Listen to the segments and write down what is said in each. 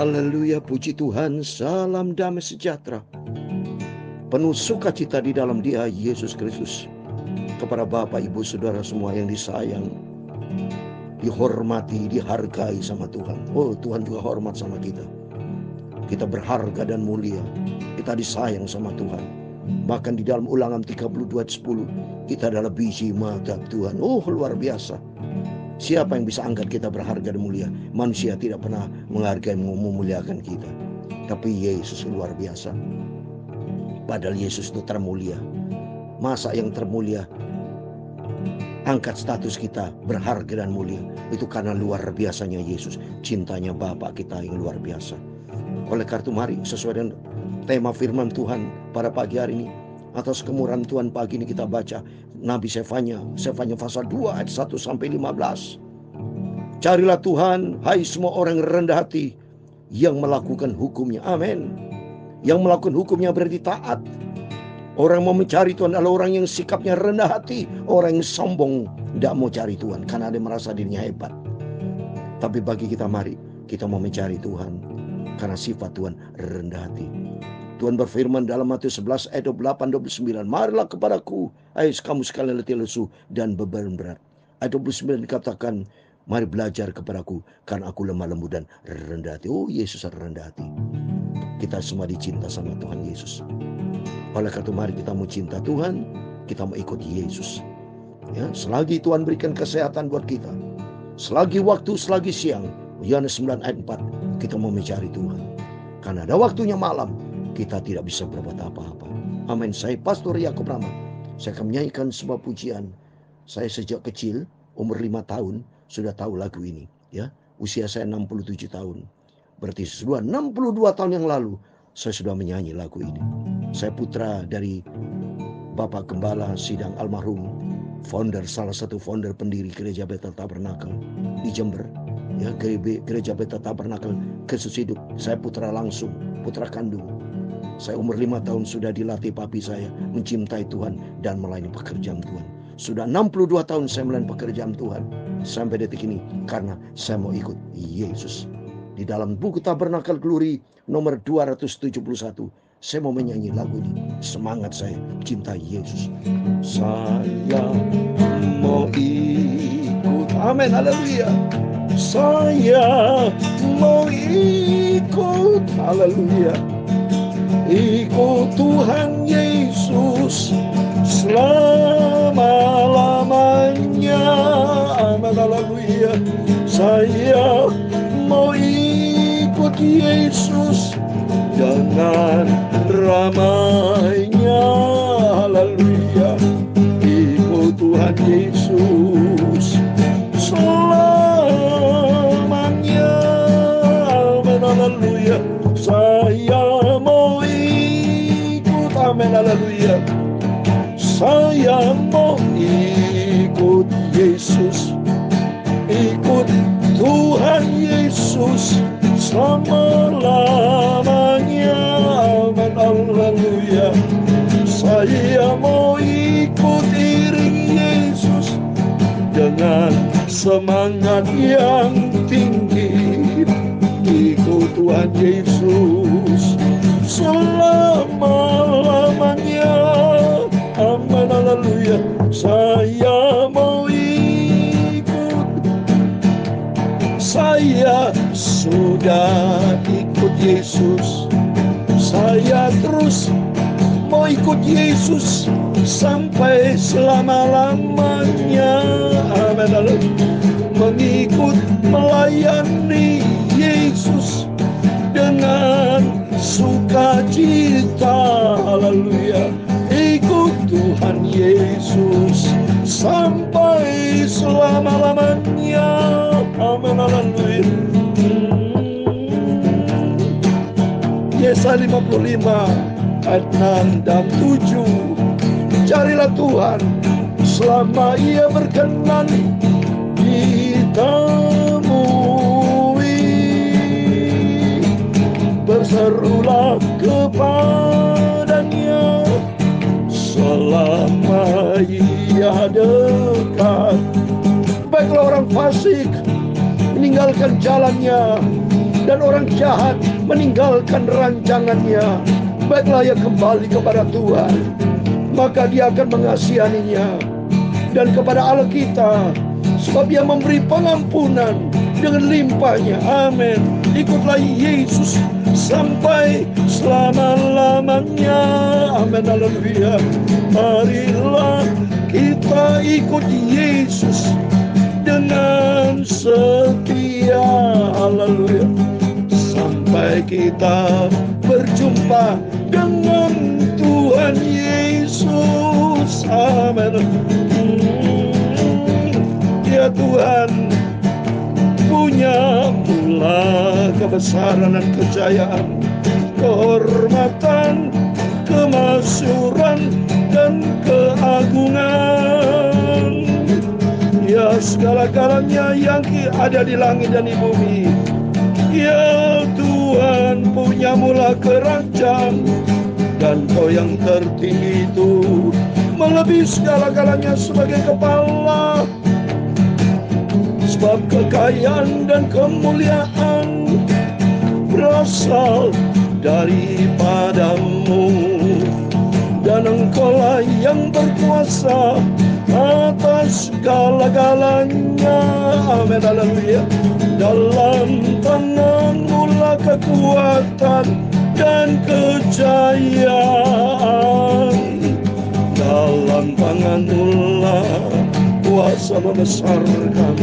Haleluya, puji Tuhan, salam damai sejahtera, penuh sukacita di dalam Dia, Yesus Kristus. Kepada Bapak, Ibu, Saudara semua yang disayang, dihormati, dihargai sama Tuhan. Oh, Tuhan juga hormat sama kita. Kita berharga dan mulia, kita disayang sama Tuhan. Bahkan di dalam Ulangan 32:10, kita adalah biji mata Tuhan. Oh, luar biasa. Siapa yang bisa angkat kita berharga dan mulia? Manusia tidak pernah menghargai, memuliakan kita. Tapi Yesus luar biasa. Padahal Yesus itu termulia. Masa yang termulia angkat status kita berharga dan mulia? Itu karena luar biasanya Yesus. Cintanya Bapa kita yang luar biasa. Oleh karena itu mari sesuai dengan tema firman Tuhan pada pagi hari ini, atas kemurahan Tuhan pagi ini kita baca Nabi Sefanya pasal 2 ayat 1-15. Carilah Tuhan, hai semua orang yang rendah hati, yang melakukan hukumnya. Amin. Yang melakukan hukumnya berarti taat. Orang mau mencari Tuhan adalah orang yang sikapnya rendah hati. Orang yang sombong tidak mau cari Tuhan karena dia merasa dirinya hebat. Tapi bagi kita, mari kita mau mencari Tuhan karena sifat Tuhan rendah hati. Tuhan berfirman dalam Matius 11 ayat 28-29. Marilah kepadaku, hai kamu sekalian letih lesu dan beban berat. Ayat 29 dikatakan, mari belajar kepadaku karena aku lemah lembut dan rendah hati. Oh, Yesus rendah hati. Kita semua dicinta sama Tuhan Yesus. Oleh karena itu mari kita mau cinta Tuhan, kita mau ikut Yesus. Ya, selagi Tuhan berikan kesehatan buat kita, selagi waktu, selagi siang, Yohanes 9 ayat 4, kita mau mencari Tuhan. Karena ada waktunya malam, kita tidak bisa berbuat apa-apa. Amin. Saya Pastor Yakub Rama. Saya akan menyanyikan sebuah pujian. Saya sejak kecil, umur 5 tahun, sudah tahu lagu ini. Ya, usia saya 67 tahun. Berarti sudah 62 tahun yang lalu, saya sudah menyanyi lagu ini. Saya putra dari Bapak Gembala Sidang almarhum, salah satu founder pendiri Gereja Bethel Tabernakel di Jember. Ya, Gereja Bethel Tabernakel Kristus Hidup. Saya putra langsung, putra kandung. Saya umur 5 tahun sudah dilatih papi saya mencintai Tuhan dan melayani pekerjaan Tuhan. Sudah 62 tahun saya melayani pekerjaan Tuhan sampai detik ini karena saya mau ikut Yesus. Di dalam buku Tabernakel Glory nomor 271, saya mau menyanyi lagu ini. Semangat saya cinta Yesus. Saya mau ikut. Amin, haleluya. Saya mau ikut, haleluya. Ikut Tuhan Yesus selama-lamanya. Amin, haleluya. Saya mau ikut Yesus dengan ramainya. Haleluya. Ikut Tuhan Yesus selamanya. Amin, haleluya. Saya mau ikut. Amin, haleluya. Saya mau ikut Yesus, ikut Tuhan Yesus selama-lamanya. Amin, haleluya. Saya mau ikut iring Yesus dengan semangat yang tinggi. Ikut Tuhan Yesus selama-lamanya. Amin, haleluya. Saya mau ikut. Saya sudah ikut Yesus. Saya terus mau ikut Yesus sampai selama-lamanya. Amin, haleluya. Mengikut, melayani Yesus dengan sukacita. Haleluya. Ikut Tuhan Yesus sampai selama-lamanya. Amin, haleluya. Yesaya 55 ayat 6 dan 7. Carilah Tuhan selama Ia berkenan ditemui. Berserulah kepadanya selama Ia dekat. Baiklah orang fasik meninggalkan jalannya, dan orang jahat meninggalkan rancangannya, baiklah ia kembali kepada Tuhan, maka dia akan mengasihaninya. Dan kepada Allah kita, sebab dia memberi pengampunan dengan limpahnya. Amin. Ikutlah Yesus sampai selama-lamanya. Amin. Haleluya. Marilah kita ikut Yesus dengan setia. Haleluya. Sampai kita berjumpa dengan Tuhan Yesus. Amin. Ya Tuhan, punya mula kebesaran dan kejayaan, kehormatan, kemasyhuran, dan keagungan. Ya segala-galanya yang ada di langit dan di bumi. Ya Tuhan, punya mula kerajaan, dan Kau yang tertinggi itu melebihi segala-galanya sebagai kepala. Sebab kekayaan dan kemuliaan berasal daripadamu, dan Engkaulah yang berkuasa atas segala-galanya. Amin. Haleluya. Dalam tangan-Mu lah kekuatan dan kejayaan, dalam tangan-Mu lah kuasa membesarkan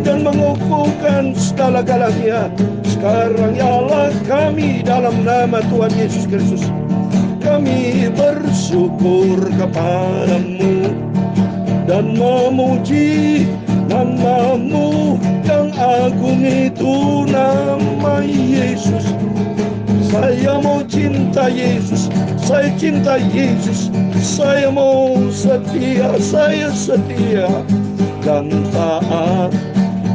dan mengukuhkan segala-galanya. Sekarang ya Allah kami, dalam nama Tuhan Yesus Kristus, kami bersyukur kepadamu dan memuji nama-Mu yang agung itu, nama Yesus. Saya mau cinta Yesus, saya cinta Yesus, saya mau setia, saya setia dan taat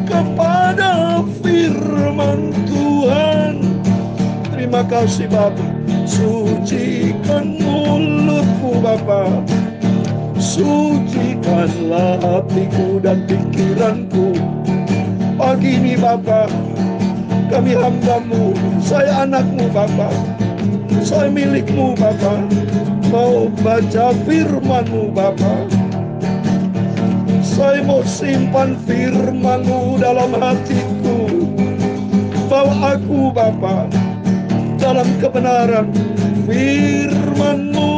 kepada firman Tuhan. Terima kasih Bapa, sucikan mulutku Bapa, sucikanlah hatiku dan pikiranku. Pagi ini Bapa, kami hamba-Mu, saya anak-Mu Bapa, saya milik-Mu Bapa, mau baca firman-Mu Bapa. Saya mau simpan firman-Mu dalam hatiku. Bawa aku Bapa dalam kebenaran firman-Mu.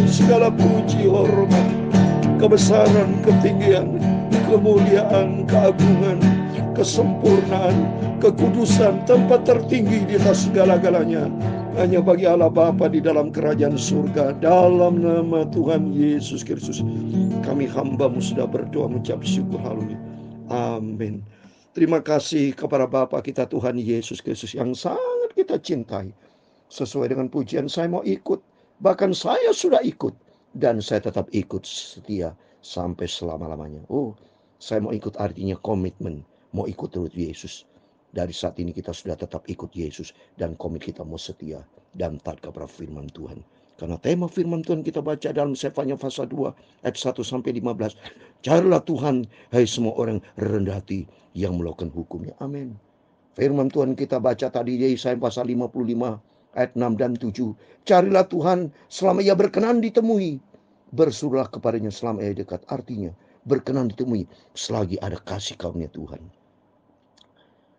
Segala puji, hormat, kebesaran, ketinggian, kemuliaan, keagungan, kesempurnaan, kekudusan, tempat tertinggi di atas segala-galanya hanya bagi Allah Bapa di dalam kerajaan surga. Dalam nama Tuhan Yesus Kristus, kami hamba-Mu sudah berdoa mengucap syukur. Haleluya. Amin. Terima kasih kepada Bapa kita Tuhan Yesus Kristus yang sangat kita cintai. Sesuai dengan pujian, saya mau ikut. Bahkan saya sudah ikut. Dan saya tetap ikut setia sampai selama-lamanya. Oh, saya mau ikut artinya komitmen. Mau ikut turut Yesus. Dari saat ini kita sudah tetap ikut Yesus. Dan komit kita mau setia dan taat kepada firman Tuhan. Karena tema firman Tuhan kita baca dalam Sefanya pasal 2 ayat 1-15. Carilah Tuhan, hai semua orang rendah hati yang melakukan hukumnya. Amin. Firman Tuhan kita baca tadi di Yesaya pasal 55 ayat 6 dan 7. Carilah Tuhan selama ia berkenan ditemui. Bersuruhlah kepadanya selama ia dekat. Artinya berkenan ditemui selagi ada kasih karunia Tuhan.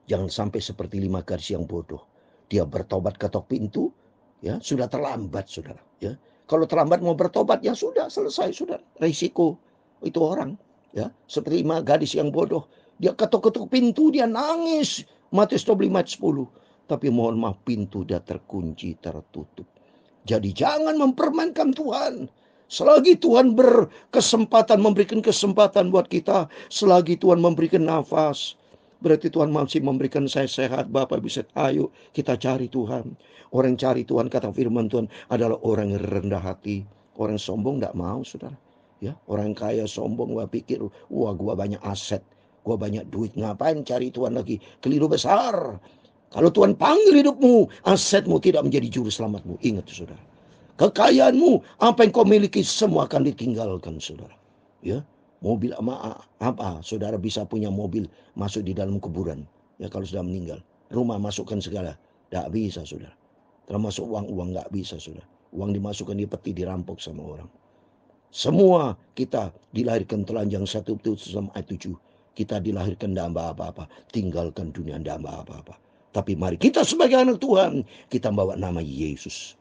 Jangan sampai seperti 5 gadis yang bodoh. Dia bertobat ketok pintu, ya sudah terlambat saudara. Ya, kalau terlambat mau bertobat ya sudah selesai saudara. Risiko itu orang, ya seperti 5 gadis yang bodoh. Dia ketok-ketok pintu, dia nangis. Matius 25 ayat 10. Tapi mohon maaf, pintu dia terkunci, tertutup. Jadi jangan mempermainkan Tuhan. Selagi Tuhan memberikan kesempatan buat kita, selagi Tuhan memberikan nafas, berarti Tuhan masih memberikan saya sehat. Bapak bisa, ayo kita cari Tuhan. Orang cari Tuhan, kata firman Tuhan, adalah orang yang rendah hati. Orang sombong tidak mau, saudara. Ya, orang kaya sombong, gua pikir, wah gua banyak aset, gua banyak duit, ngapain cari Tuhan lagi? Keliru besar. Kalau Tuhan panggil hidupmu, asetmu tidak menjadi juru selamatmu. Ingat saudara. Kekayaanmu, apa yang kau miliki, semua akan ditinggalkan saudara. Ya, mobil apa? Saudara bisa punya mobil masuk di dalam kuburan. Ya, kalau sudah meninggal. rumah masukkan segala. Tidak bisa, saudara. Termasuk uang nggak bisa, saudara. Uang dimasukkan di peti, dirampok sama orang. Semua kita dilahirkan telanjang, 1 ayat 7. Kita dilahirkan tidak apa-apa. Tinggalkan dunia tidak apa-apa. Tapi mari kita sebagai anak Tuhan, kita bawa nama Yesus.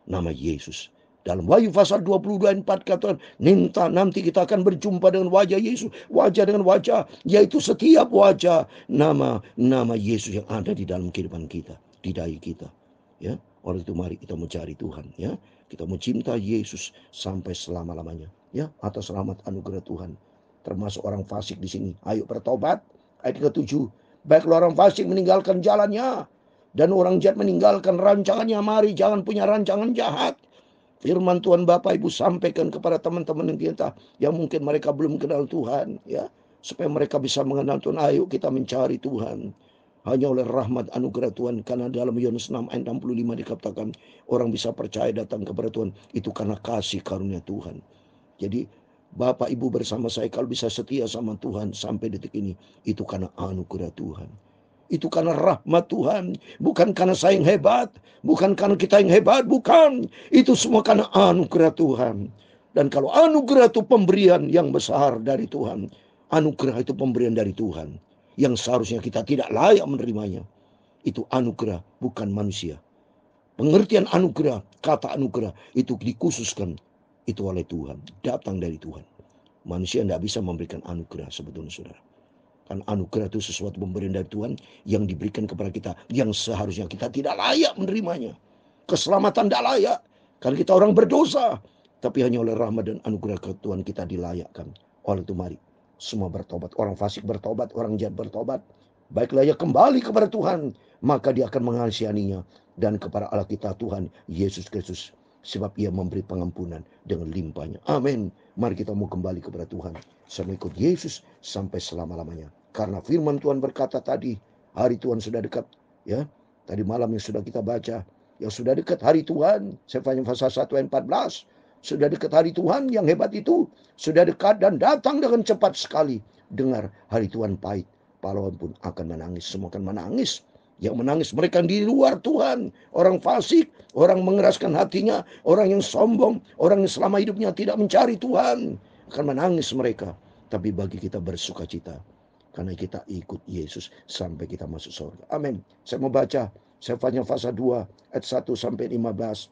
Nama Yesus. Dalam Wahyu pasal 22 ayat 4 kata, nanti kita akan berjumpa dengan wajah Yesus. Wajah dengan wajah, yaitu setiap wajah nama Yesus yang ada di dalam kehidupan kita, di dahi kita. Ya, oleh itu mari kita mencari Tuhan, ya. Kita mau cinta Yesus sampai selama-lamanya, ya, atas rahmat anugerah Tuhan. Termasuk orang fasik di sini, ayo bertobat. Ayat ke-7, baiklah orang fasik meninggalkan jalannya, dan orang jahat meninggalkan rancangannya. Mari jangan punya rancangan jahat. Firman Tuhan Bapak Ibu sampaikan kepada teman-teman kita yang mungkin mereka belum kenal Tuhan, ya, supaya mereka bisa mengenal Tuhan. Ayo kita mencari Tuhan. Hanya oleh rahmat anugerah Tuhan. Karena dalam Yohanes 6 ayat 65 dikatakan orang bisa percaya datang kepada Tuhan itu karena kasih karunia Tuhan. Jadi Bapak Ibu bersama saya kalau bisa setia sama Tuhan sampai detik ini, itu karena anugerah Tuhan. Itu karena rahmat Tuhan. Bukan karena saya yang hebat. Bukan karena kita yang hebat. Bukan. Itu semua karena anugerah Tuhan. Dan kalau anugerah itu pemberian yang besar dari Tuhan. Anugerah itu pemberian dari Tuhan. Yang seharusnya kita tidak layak menerimanya. Itu anugerah, bukan manusia. Pengertian anugerah, kata anugerah, itu dikhususkan. Itu oleh Tuhan. Datang dari Tuhan. Manusia tidak bisa memberikan anugerah sebetulnya, saudara. Kan anugerah itu sesuatu pemberian dari Tuhan yang diberikan kepada kita, yang seharusnya kita tidak layak menerimanya. Keselamatan tidak layak, karena kita orang berdosa. Tapi hanya oleh rahmat dan anugerah Tuhan kita dilayakkan. Oleh itu mari semua bertobat. Orang fasik bertobat, orang jahat bertobat. Baiklah ia kembali kepada Tuhan, maka dia akan mengasihaninya. Dan kepada Allah kita Tuhan Yesus Kristus, sebab ia memberi pengampunan dengan limpahnya. Amin. Mari kita mau kembali kepada Tuhan. Saya mengikut Yesus sampai selama-lamanya. Karena firman Tuhan berkata tadi, hari Tuhan sudah dekat. Ya, tadi malam yang sudah kita baca, yang sudah dekat hari Tuhan. Sefanya pasal 1 ayat 14. Sudah dekat hari Tuhan yang hebat itu. Sudah dekat dan datang dengan cepat sekali. Dengar, hari Tuhan pahit. Pahlawan pun akan menangis. Semua akan menangis. Yang menangis mereka di luar Tuhan. Orang fasik, orang mengeraskan hatinya, orang yang sombong, orang yang selama hidupnya tidak mencari Tuhan, akan menangis mereka. Tapi bagi kita bersuka cita, karena kita ikut Yesus sampai kita masuk surga. Amin. Saya mau baca Sefanya pasal 2 ayat 1 sampai 15.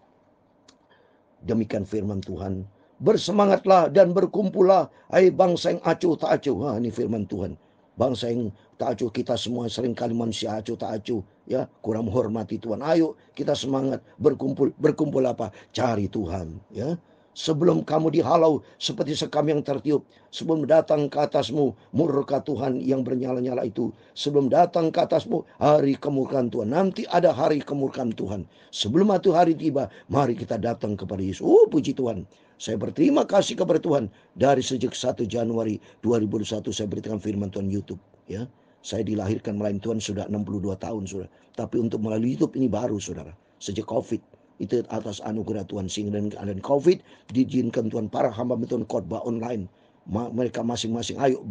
Demikian firman Tuhan. Bersemangatlah dan berkumpullah, hai bangsa yang acuh tak acuh. Ini firman Tuhan. Bangsa yang tak acuh, kita semua seringkali manusia acuh tak acuh, ya, kurang menghormati Tuhan. Ayo kita semangat berkumpul apa? Cari Tuhan, ya. Sebelum kamu dihalau seperti sekam yang tertiup, sebelum datang ke atasmu murka Tuhan yang bernyala-nyala itu, sebelum datang ke atasmu hari kemurkaan Tuhan. Nanti ada hari kemurkaan Tuhan. Sebelum itu hari tiba, mari kita datang kepada Yesus. Puji Tuhan. Saya berterima kasih kepada Tuhan. Dari sejak 1 Januari 2021 saya beritakan firman Tuhan YouTube, ya. Saya dilahirkan melayani Tuhan sudah 62 tahun, saudara. Tapi untuk melalui YouTube ini baru, saudara. Sejak COVID. Itu atas anugerah Tuhan. Sehingga dengan COVID diizinkan Tuhan para hamba Tuhan khotbah online. Mereka masing-masing ayo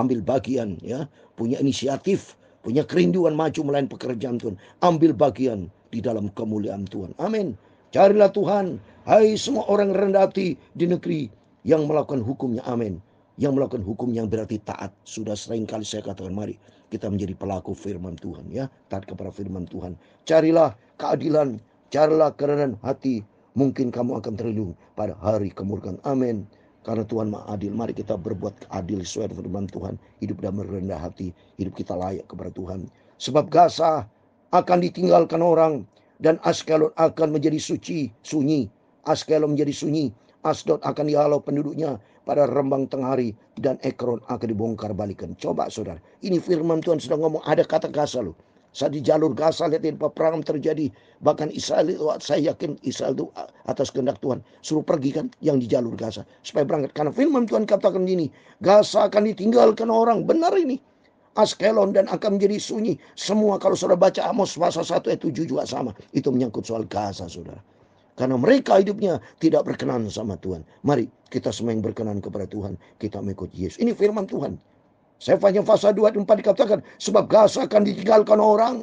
ambil bagian, ya. Punya inisiatif, punya kerinduan maju melayani pekerjaan Tuhan. Ambil bagian di dalam kemuliaan Tuhan. Amin. Carilah Tuhan. Hai semua orang rendah hati di negeri yang melakukan hukumnya. Amin. Yang melakukan hukum yang berarti taat. Sudah sering kali saya katakan, mari kita menjadi pelaku firman Tuhan, ya. Taat kepada firman Tuhan. Carilah keadilan. Carilah kerendahan hati, mungkin kamu akan terlindung pada hari kemurkaan. Amin. Karena Tuhan Maha Adil, mari kita berbuat adil sesuai dengan firman Tuhan. Hidup dalam rendah hati, hidup kita layak kepada Tuhan. Sebab Gaza akan ditinggalkan orang, dan Askelon akan menjadi sunyi. Askelon menjadi sunyi. Asdod akan dihalau penduduknya pada rembang tengah hari, dan Ekron akan dibongkar balikan. Coba saudara, ini firman Tuhan sedang ngomong, ada kata Gaza loh. Saat di jalur Gaza, lihat peperangan terjadi. Bahkan Israel, saya yakin Israel itu atas kehendak Tuhan. Suruh pergi kan yang di jalur Gaza. Supaya berangkat. Karena firman Tuhan katakan gini. Gaza akan ditinggalkan orang. Benar ini. Askelon dan akan menjadi sunyi. Semua kalau saudara baca Amos pasal 1 ayat 7 juga sama. Itu menyangkut soal Gaza, saudara. Karena mereka hidupnya tidak berkenan sama Tuhan. Mari kita semua yang berkenan kepada Tuhan. Kita mengikut Yesus. Ini firman Tuhan. Sefanya pasal 2 ayat 4 dikatakan, sebab Gaza akan ditinggalkan orang,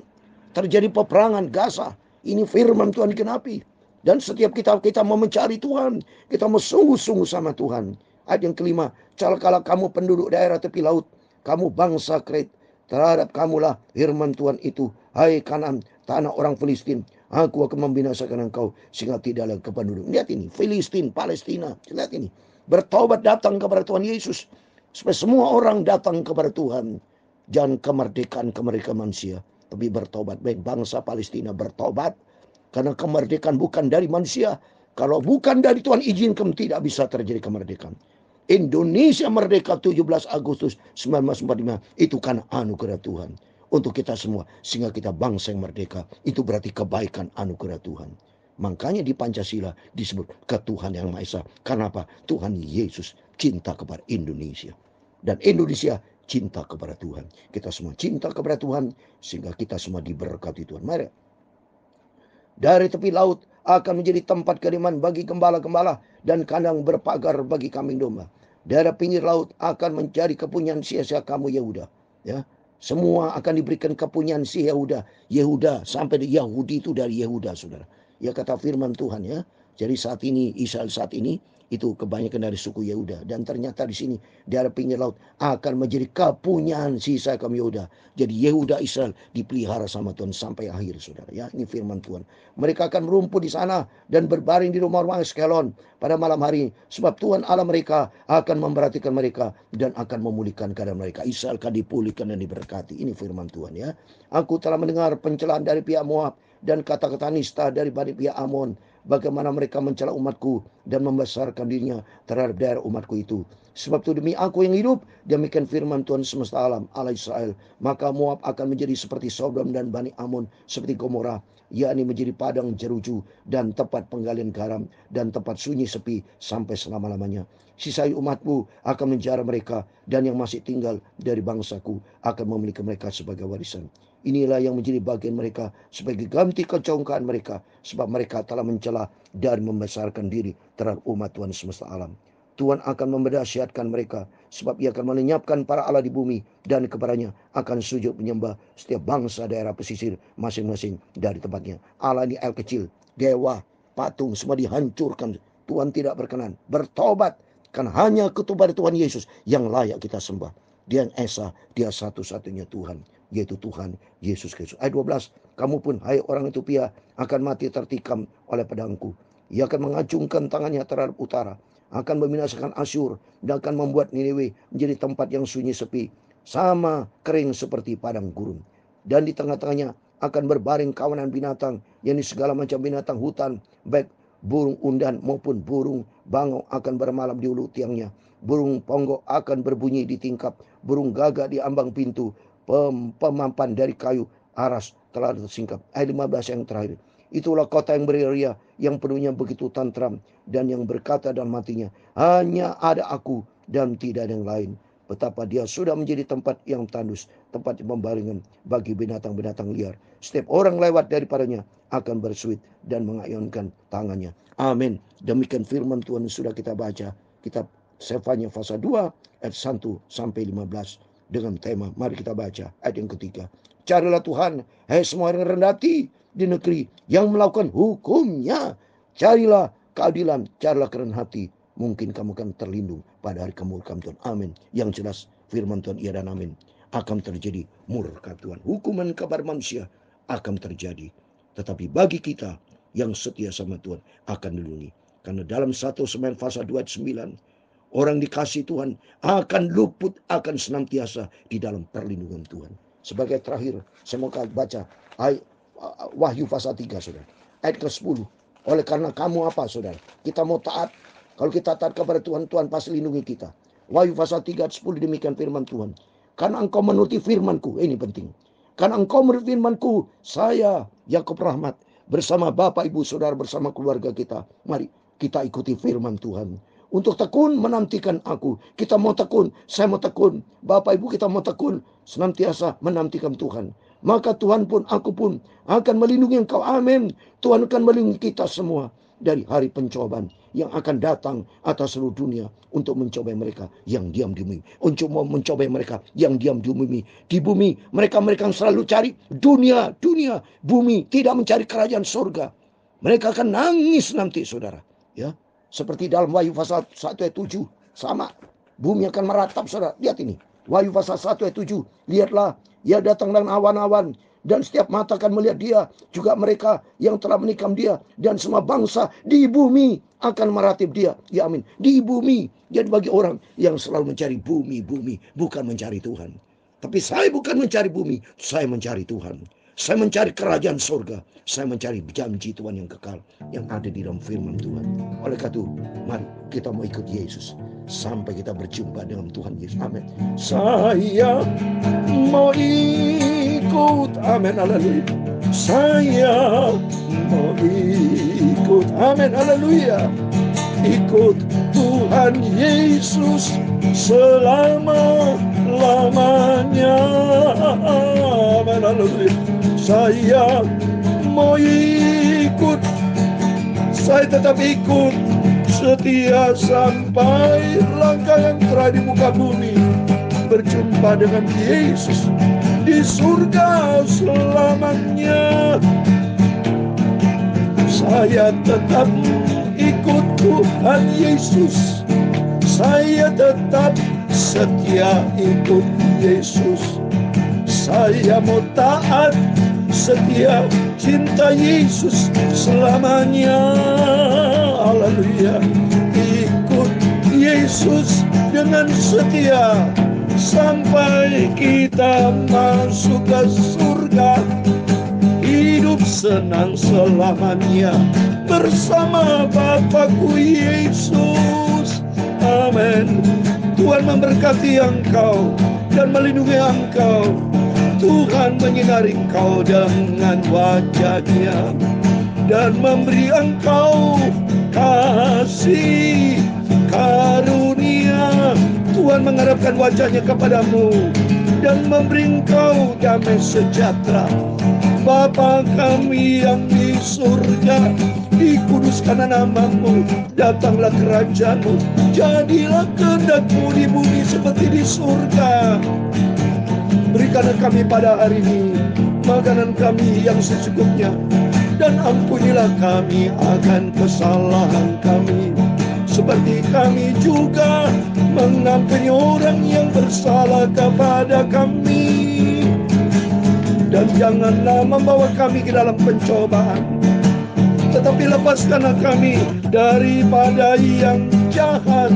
terjadi peperangan Gaza. Ini firman Tuhan dikenapi. Dan setiap kita mau mencari Tuhan, kita mau sungguh-sungguh sama Tuhan. Ayat yang kelima, celakalah kamu penduduk daerah tepi laut, kamu bangsa Kret, terhadap kamulah firman Tuhan itu, hai Kanan, tanah orang Filistin, aku akan membinasakan engkau sehingga tidak lagi kependuduk. Lihat ini, Filistin, Palestina, lihat ini. Bertobat datang kepada Tuhan Yesus, supaya semua orang datang kepada Tuhan. Jangan kemerdekaan manusia, tapi bertobat. Baik bangsa Palestina bertobat, karena kemerdekaan bukan dari manusia. Kalau bukan dari Tuhan izinkan, tidak bisa terjadi kemerdekaan. Indonesia merdeka 17 Agustus 1945 itu kan anugerah Tuhan untuk kita semua, sehingga kita bangsa yang merdeka. Itu berarti kebaikan anugerah Tuhan. Makanya di Pancasila disebut ketuhanan yang Maha Esa. Karena apa? Tuhan Yesus cinta kepada Indonesia, dan Indonesia cinta kepada Tuhan. Kita semua cinta kepada Tuhan, sehingga kita semua diberkati Tuhan. Mari. Dari tepi laut akan menjadi tempat kediaman bagi gembala-gembala dan kandang berpagar bagi kambing domba. Daerah pinggir laut akan menjadi kepunyaan sia-sia kamu Yehuda. Ya, semua akan diberikan kepunyaan si Yehuda. Yehuda sampai di Yahudi itu dari Yehuda, saudara. Ya kata firman Tuhan ya. Jadi saat ini Israel saat ini itu kebanyakan dari suku Yehuda, dan ternyata di sini di daerah pinggir laut akan menjadi kepunyaan sisa kaum Yehuda. Jadi Yehuda Israel dipelihara sama Tuhan sampai akhir, saudara. Ya, ini firman Tuhan. Mereka akan merumput di sana dan berbaring di rumah-rumah Askelon pada malam hari, sebab Tuhan Allah mereka akan memperhatikan mereka dan akan memulihkan keadaan mereka. Israel akan dipulihkan dan diberkati. Ini firman Tuhan ya. Aku telah mendengar pencelaan dari pihak Moab dan kata-kata nista dari pihak Amon, bagaimana mereka mencela umatku dan membesarkan dirinya terhadap daerah umatku itu. Sebab itu demi aku yang hidup, demikian firman Tuhan semesta alam, Allah Israel, maka Moab akan menjadi seperti Sodom dan Bani Amon seperti Gomora, yakni menjadi padang jeruju dan tempat penggalian garam dan tempat sunyi sepi sampai selama-lamanya. Sisai umatku akan menjara mereka, dan yang masih tinggal dari bangsaku akan memiliki mereka sebagai warisan. Inilah yang menjadi bagian mereka sebagai ganti kecongkaan mereka, sebab mereka telah mencela dan membesarkan diri terhadap umat Tuhan semesta alam. Tuhan akan memdahsyatkan mereka, sebab Ia akan melenyapkan para allah di bumi, dan kepadanya akan sujud menyembah setiap bangsa daerah pesisir masing-masing dari tempatnya. Allah ini El kecil, dewa, patung, semua dihancurkan. Tuhan tidak berkenan. Bertobat, kan hanya kepada Tuhan Yesus yang layak kita sembah. Dia yang Esa, Dia satu-satunya Tuhan, yaitu Tuhan Yesus Kristus. Ayat 12, kamu pun hai orang Ethiopia akan mati tertikam oleh pedangku. Ia akan mengacungkan tangannya terhadap utara, akan membinasakan Asyur, dan akan membuat Niniwe menjadi tempat yang sunyi sepi, sama kering seperti padang gurun. Dan di tengah-tengahnya akan berbaring kawanan binatang, yakni segala macam binatang hutan, baik burung undan maupun burung bangau akan bermalam di ulu tiangnya. Burung ponggok akan berbunyi di tingkap, burung gagak di ambang pintu, pemampan dari kayu aras telah tersingkap. Ayat 15 yang terakhir. Itulah kota yang beria, yang penuhnya begitu tantram, dan yang berkata dalam hatinya, hanya ada aku dan tidak ada yang lain. Betapa dia sudah menjadi tempat yang tandus, tempat pembaringan bagi binatang-binatang liar. Setiap orang lewat daripadanya akan bersuit dan mengayunkan tangannya. Amin. Demikian firman Tuhan sudah kita baca. Kitab Sefanya pasal 2 ayat 1 sampai 15 dengan tema, mari kita baca ayat yang ketiga. Carilah Tuhan, hai semua yang rendah hati di negeri yang melakukan hukumnya. Carilah keadilan, carilah kerendahan hati. Mungkin kamu akan terlindung pada hari kemurkaan Tuhan. Amin. Yang jelas firman Tuhan iya dan amin. Akan terjadi murka Tuhan. Hukuman kepada manusia akan terjadi. Tetapi bagi kita yang setia sama Tuhan akan dilindungi. Karena dalam 1 Samuel pasal 2 ayat 9, orang dikasih Tuhan akan luput, akan senantiasa di dalam perlindungan Tuhan. Sebagai terakhir, saya mau baca ayat Wahyu pasal 3, saudara. Ayat ke-10. Oleh karena kamu apa, saudara? Kita mau taat. Kalau kita taat kepada Tuhan, Tuhan pasti lindungi kita. Wahyu pasal 3 ayat 10 demikian firman Tuhan. Karena engkau menuruti firmanku, ini penting. Karena engkau menuruti firmanku, saya, Yakub Rahmat, bersama Bapak, Ibu, Saudara, bersama keluarga kita. Mari kita ikuti firman Tuhan. Untuk tekun menantikan aku. Kita mau tekun, saya mau tekun. Bapak Ibu kita mau tekun, senantiasa menantikan Tuhan. Maka Tuhan pun, aku pun akan melindungi engkau. Amin. Tuhan akan melindungi kita semua. dari hari pencobaan yang akan datang atas seluruh dunia untuk mencobai mereka yang diam di bumi. Untuk mencobai mereka yang diam di bumi. Di bumi mereka yang selalu cari dunia, bumi, tidak mencari kerajaan surga. Mereka akan nangis nanti, saudara. Ya, seperti dalam Wahyu pasal 1 ayat 7. Sama, bumi akan meratap, saudara. Lihat ini, Wahyu pasal 1 ayat 7. Lihatlah, ia datang dengan awan-awan, dan setiap mata akan melihat dia, juga mereka yang telah menikam dia, dan semua bangsa di bumi akan meratip dia. Ya amin. Di bumi. Jadi bagi orang yang selalu mencari bumi, bukan mencari Tuhan. Tapi saya bukan mencari bumi, saya mencari Tuhan. Saya mencari kerajaan surga. Saya mencari janji Tuhan yang kekal, yang ada di dalam firman Tuhan. Oleh karena itu, mari kita mau ikut Yesus sampai kita berjumpa dengan Tuhan Yesus. Amin. Saya mau ikut, amin, haleluya. Saya mau ikut, amin, haleluya. Ikut Tuhan Yesus selama-lamanya, amin, haleluya. Saya mau ikut, saya tetap ikut, setia sampai langkah yang terakhir di muka bumi, berjumpa dengan Yesus di surga selamanya. Saya tetap ikut Tuhan Yesus, saya tetap setia ikut Yesus. Saya mau taat, setia, cinta Yesus selamanya. Haleluya. Ikut Yesus dengan setia sampai kita masuk ke surga, hidup senang selamanya bersama Bapakku Yesus. Amin. Tuhan memberkati engkau dan melindungi engkau. Tuhan menyinari engkau dengan wajah-Nya dan memberi engkau kasih karunia. Tuhan mengharapkan wajah-Nya kepadamu dan memberi engkau damai sejahtera. Bapa kami yang di surga, dikuduskanlah nama-Mu, datanglah kerajaan-Mu, jadilah kehendak-Mu di bumi seperti di surga. Berikanlah kami pada hari ini makanan kami yang secukupnya, dan ampunilah kami akan kesalahan kami, seperti kami juga mengampuni orang yang bersalah kepada kami. Dan janganlah membawa kami ke dalam pencobaan, tetapi lepaskanlah kami daripada yang jahat.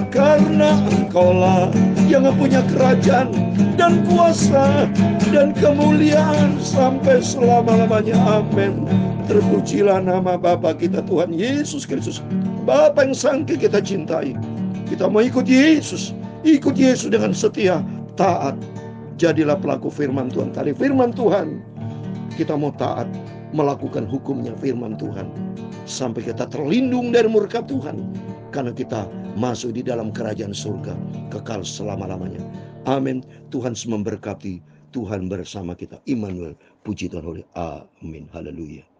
Karena Engkaulah yang mempunyai kerajaan dan kuasa dan kemuliaan sampai selama-lamanya. Amin. Terpujilah nama Bapa kita Tuhan Yesus Kristus, Bapa yang sangki kita cintai. Kita mau ikut Yesus dengan setia, taat. Jadilah pelaku firman Tuhan. Tadi firman Tuhan, kita mau taat, melakukan hukumnya firman Tuhan, sampai kita terlindung dari murka Tuhan, karena kita masuk di dalam kerajaan surga kekal selama-lamanya. Amin. Tuhan memberkati, Tuhan bersama kita. Immanuel, puji Tuhan. Amin. Haleluya.